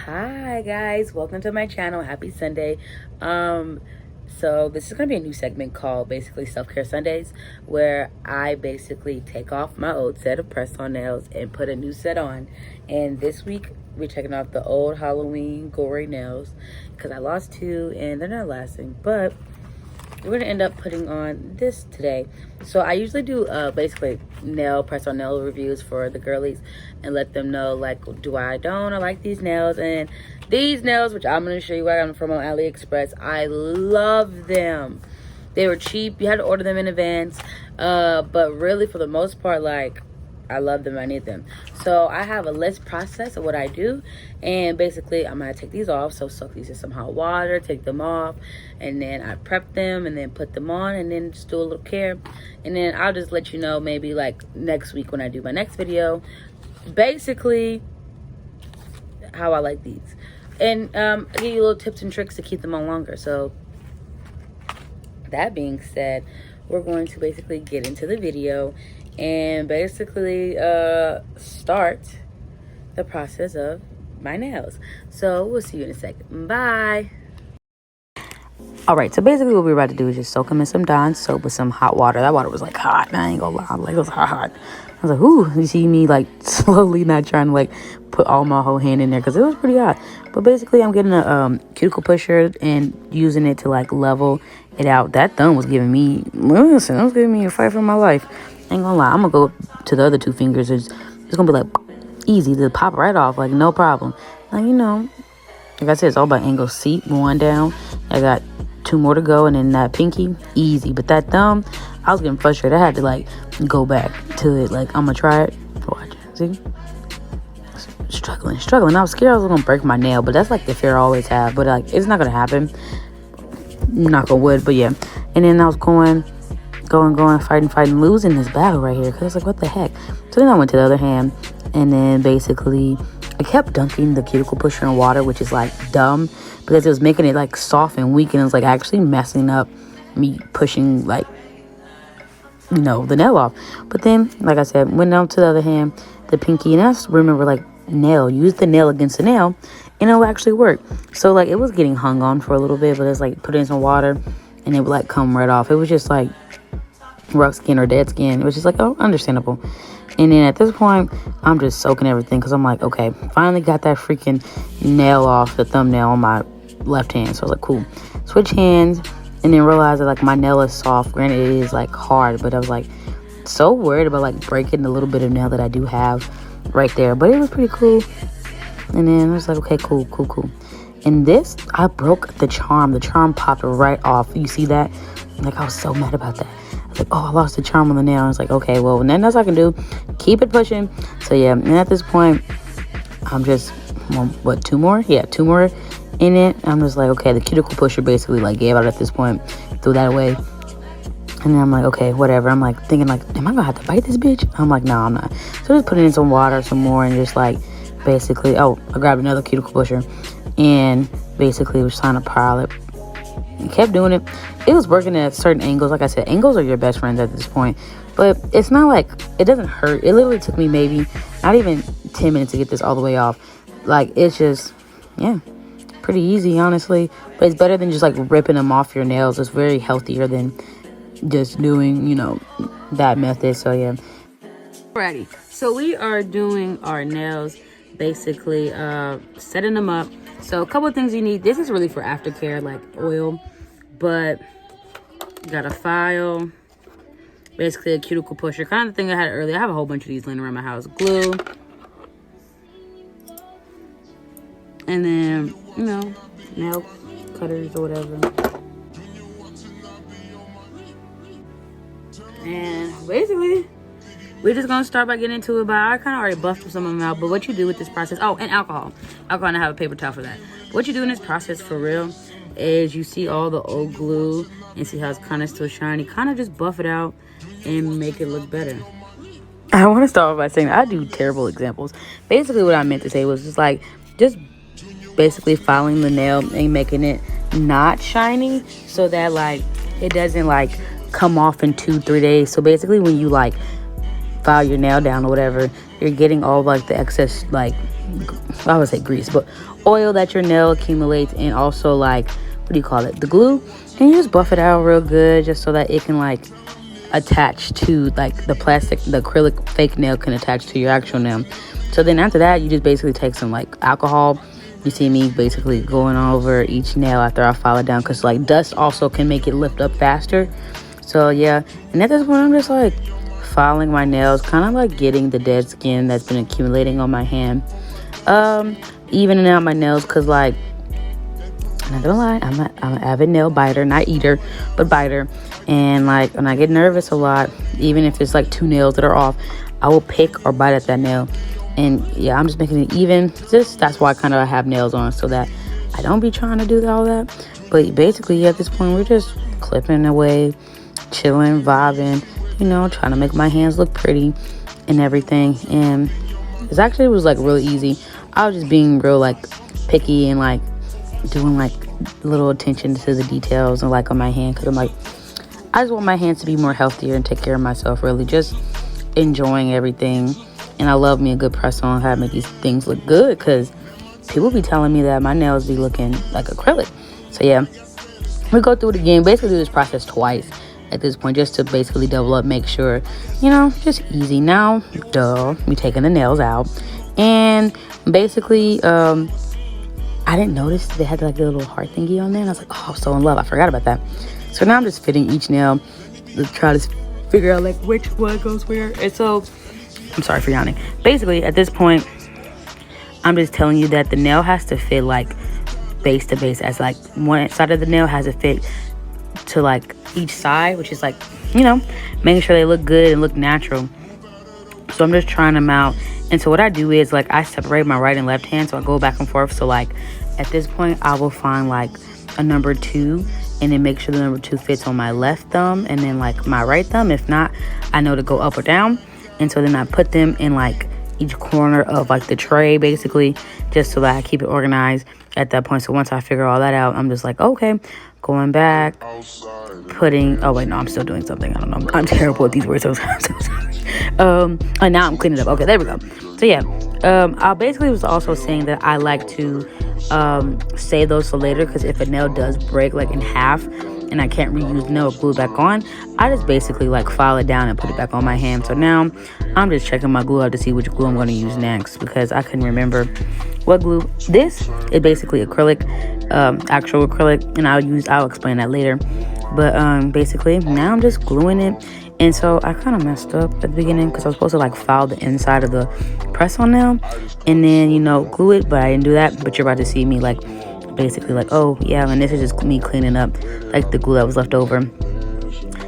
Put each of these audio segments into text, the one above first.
Hi guys, welcome to my channel. Happy Sunday. So this is gonna be a new segment called basically Self-Care Sundays, where I basically take off my old set of press-on nails and put a new set on. And this week we're taking off the old Halloween gory nails because I lost two and they're not lasting, but we're gonna end up putting on this today. So I usually do basically press-on nail reviews for the girlies and let them know, like, do I like these nails. And these nails, which I'm gonna show you, I got them from on AliExpress, I love them. They were cheap, you had to order them in advance, but really for the most part, like, I love them, I need them. So I have a list process of what I do, and basically I'm gonna take these off. So soak these in some hot water, take them off, and then I prep them and then put them on, and then just do a little care. And then I'll just let you know maybe like next week when I do my next video, basically how I like these, and give you little tips and tricks to keep them on longer. So that being said, we're going to basically get into the video and basically start the process of my nails. So we'll see you in a second. Bye. All right, so basically what we're about to do is just soak them in some Dawn soap with some hot water. That water was like hot, I ain't gonna lie, like it was hot. I was like, ooh, you see me like slowly not trying to like put all my whole hand in there because it was pretty hot. But basically I'm getting a cuticle pusher and using it to like level it out. That thumb was giving me, listen, it was giving me a fight for my life. I ain't gonna lie, I'm gonna go to the other two fingers. It's gonna be like easy to pop right off, like no problem. Like, you know, like I said, it's all about angle. See, one down, I got two more to go, and then that pinky, easy. But that thumb, I was getting frustrated. I had to like go back to it. Like, I'm gonna try it. Watch, see, struggling. I was scared I was gonna break my nail, but that's like the fear I always have. But like, it's not gonna happen. Knock on wood. But yeah, and then I was going, fighting, losing this battle right here. Because I was like, what the heck? So then I went to the other hand, and then basically I kept dunking the cuticle pusher in water, which is like dumb because it was making it like soft and weak, and it was like actually messing up me pushing, like, you know, the nail off. But then, like I said, went down to the other hand, the pinky, and I just remember, like, use the nail against the nail, and it will actually work. So like it was getting hung on for a little bit, but it's like put in some water and it would like come right off. It was just like rough skin or dead skin. It was just like, oh, understandable. And then at this point, I'm just soaking everything because I'm like, okay, finally got that freaking nail off, the thumbnail on my left hand. So I was like, cool. Switch hands, and then realized that like my nail is soft. Granted, it is like hard, but I was like so worried about like breaking the little bit of nail that I do have right there. But it was pretty cool. And then I was like, okay, cool. And this, I broke the charm. The charm popped right off. You see that? Like, I was so mad about that. I was like, oh, I lost the charm on the nail. I was like, okay, well, nothing else I can do. Keep it pushing. So yeah, and at this point, I'm just, what, two more? Yeah, two more in it. I'm just like, okay, the cuticle pusher basically like gave out at this point. Threw that away. And then I'm like, okay, whatever. I'm like thinking like, am I gonna have to bite this bitch? I'm like, no, I'm not. So just put it in some water, some more, and just like basically, I grabbed another cuticle pusher and basically was trying to pile it. And kept doing it. It was working at certain angles. Like I said, angles are your best friends at this point. But it's not like, it doesn't hurt. It literally took me maybe not even 10 minutes to get this all the way off. Like, it's just, yeah, pretty easy, honestly. But it's better than just like ripping them off your nails. It's very healthier than just doing, you know, that method. So yeah. Alrighty, so we are doing our nails, basically setting them up. So a couple of things you need. This is really for aftercare, like oil, but got a file, basically a cuticle pusher, kind of the thing I had earlier. I have a whole bunch of these laying around my house. Glue, and then, you know, nail cutters or whatever. And basically, we're just gonna start by getting into it. But I kind of already buffed some of them out. But what you do with this process, oh, and alcohol, and I have a paper towel for that. What you do in this process for real is you see all the old glue and see how it's kind of still shiny. Kind of just buff it out and make it look better. I want to start by saying I do terrible examples. Basically, what I meant to say was just basically filing the nail and making it not shiny so that like it doesn't like come off in 2-3 days. So basically, when you like file your nail down or whatever, you're getting all like the excess, like, I would say grease, but oil that your nail accumulates, and also like, what do you call it, the glue, and you just buff it out real good just so that it can like attach to like the plastic, the acrylic fake nail can attach to your actual nail. So then after that, you just basically take some like alcohol. You see me basically going over each nail after I file it down, because like dust also can make it lift up faster. So yeah, and at this point I'm just like filing my nails, kind of like getting the dead skin that's been accumulating on my hand, evening out my nails, because like, I'm not gonna lie, I'm an avid nail biter, not eater, but biter. And like when I get nervous a lot, even if it's like 2 nails that are off, I will pick or bite at that nail. And yeah, I'm just making it even. That's why I have nails on, so that I don't be trying to do all that. But basically, at this point, we're just clipping away, chilling, vibing, trying to make my hands look pretty and everything. And it was like really easy. I was just being real like picky and like doing like little attention to the details and like on my hand, because I'm like, I just want my hands to be more healthier and take care of myself, really just enjoying everything. And I love me a good press on, how to make these things look good, because people be telling me that my nails be looking like acrylic. So yeah, we go through it again, basically do this process twice at this point, just to basically double up, make sure, just easy. Now, we taking the nails out, and basically, I didn't notice they had like a little heart thingy on there, and I was like, oh, I'm so in love, I forgot about that. So now I'm just fitting each nail to try to figure out like which one goes where. And so, I'm sorry for yawning. Basically, at this point, I'm just telling you that the nail has to fit like base to base, as like one side of the nail has to fit to like each side, which is like, making sure they look good and look natural. So I'm just trying them out. And so what I do is like I separate my right and left hand, so I go back and forth. So like at this point, I will find like a number 2 and then make sure the number 2 fits on my left thumb and then like my right thumb. If not, I know to go up or down. And so then I put them in like each corner of like the tray, basically, just so that I keep it organized at that point. So once I figure all that out, I'm just like, okay, going back, putting, oh wait, no, I'm still doing something. I don't know. I'm terrible at these words. I'm so sorry. And now I'm cleaning up. Okay, there we go. So yeah, I basically was also saying that I like to save those for later, because if a nail does break like in half and I can't reuse the nail or glue it back on, I just basically like file it down and put it back on my hand. So now I'm just checking my glue out to see which glue I'm going to use next, because I couldn't remember what glue. This is basically acrylic, actual acrylic, and I'll explain that later. But basically now I'm just gluing it. And so I kind of messed up at the beginning, because I was supposed to like file the inside of the press on nail and then glue it, but I didn't do that. But you're about to see me like basically like, oh yeah, and this is just me cleaning up like the glue that was left over.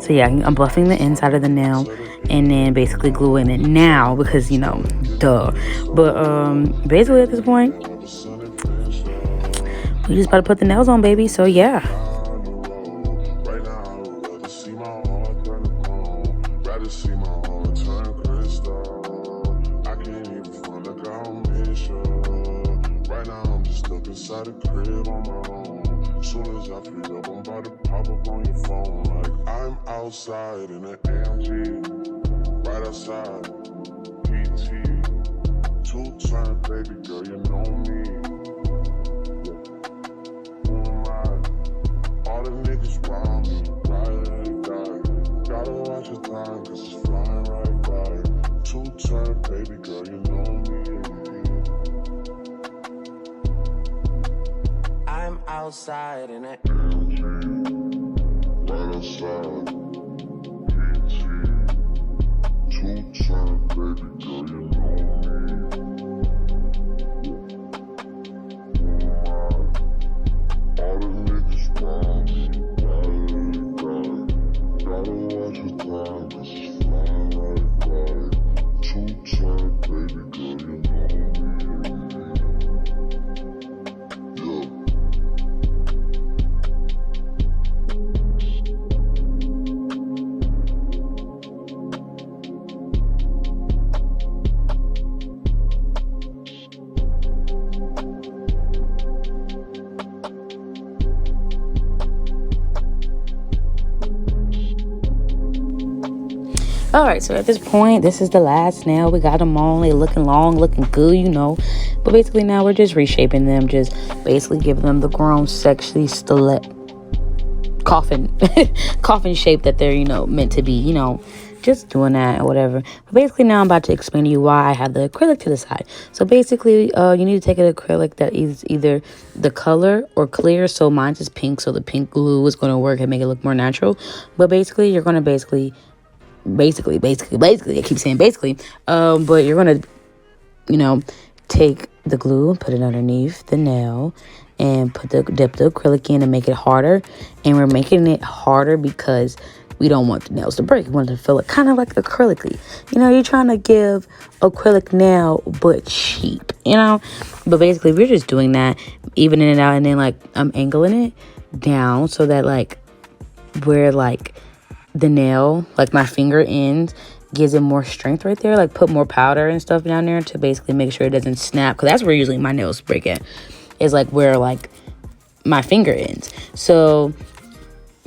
So yeah, I'm buffing the inside of the nail and then basically gluing it now, because duh. But basically at this point, we just about to put the nails on, baby. So yeah. Outside in an AMG, right outside, PT, 2-turn, baby girl, you know me. Who am I? All the niggas round me, right, gotta watch your time, cause it's flying right by. 2-turn, baby girl, you know me. I'm outside in an AMG, right outside. 2-turn, baby girl, you know me. All the niggas round me, gotta watch your time, cause it's flying right by. 2-turn, baby girl, you know me. All right, so at this point, this is the last nail. We got them on. They looking long, looking good, you know. But basically now we're just reshaping them, just basically giving them the grown, sexy stiletto coffin coffin shape that they're, you know, meant to be, you know, just doing that or whatever. But basically now I'm about to explain to you why I have the acrylic to the side. So basically you need to take an acrylic that is either the color or clear. So mine's is pink, so the pink glue is going to work and make it look more natural. But basically you're going to basically I keep saying basically, but you're going to, you know, take the glue, put it underneath the nail, and dip the acrylic in and make it harder. And we're making it harder because we don't want the nails to break. We want it to feel kind of like acrylic-y. You know, you're trying to give acrylic nail, but cheap, you know? But basically, we're just doing that, evening it out, and then, like, I'm angling it down so that, like, where, like, the nail, like, my finger ends, gives it more strength right there. Like, put more powder and stuff down there to basically make sure it doesn't snap. Because that's where usually my nails break at. Is, like, where, like, my finger ends. So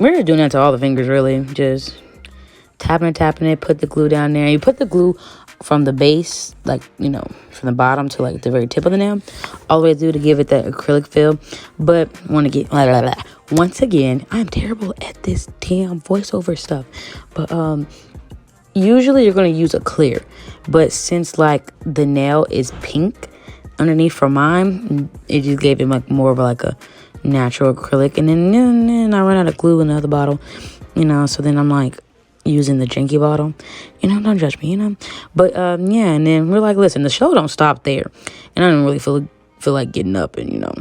we're just doing that to all the fingers, really. Just tapping it, put the glue down there. You put the glue from the base, like, you know, from the bottom to, like, the very tip of the nail, all the way through to give it that acrylic feel. But want to get, once again, I'm terrible at this damn voiceover stuff. But usually you're going to use a clear. But since, like, the nail is pink underneath for mine, it just gave it, like, more of, like, a natural acrylic. And then I run out of glue in the other bottle, you know, so then I'm like using the Jinky bottle, you know. Don't judge me, you know. But yeah, and then we're like, listen, the show don't stop there, and I don't really feel like getting up and, you know,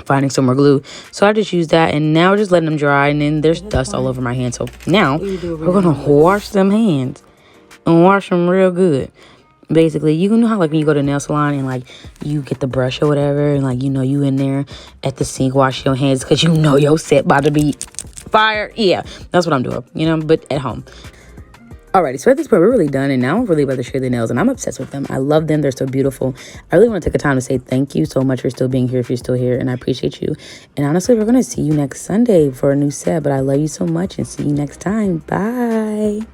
finding some more glue. So I just use that, and now we're just letting them dry, and then there's dust all over my hands. So now we're gonna wash them hands and wash them real good. Basically, you know how, like, when you go to the nail salon and, like, you get the brush or whatever, and, like, you know, you in there at the sink washing your hands because you know your set about to be fire. Yeah, that's what I'm doing, you know, but at home. Alrighty, so at this point, we're really done, and now I'm really about to share the nails, and I'm obsessed with them. I love them. They're so beautiful. I really want to take the time to say thank you so much for still being here if you're still here, and I appreciate you. And honestly, we're going to see you next Sunday for a new set, but I love you so much, and see you next time. Bye.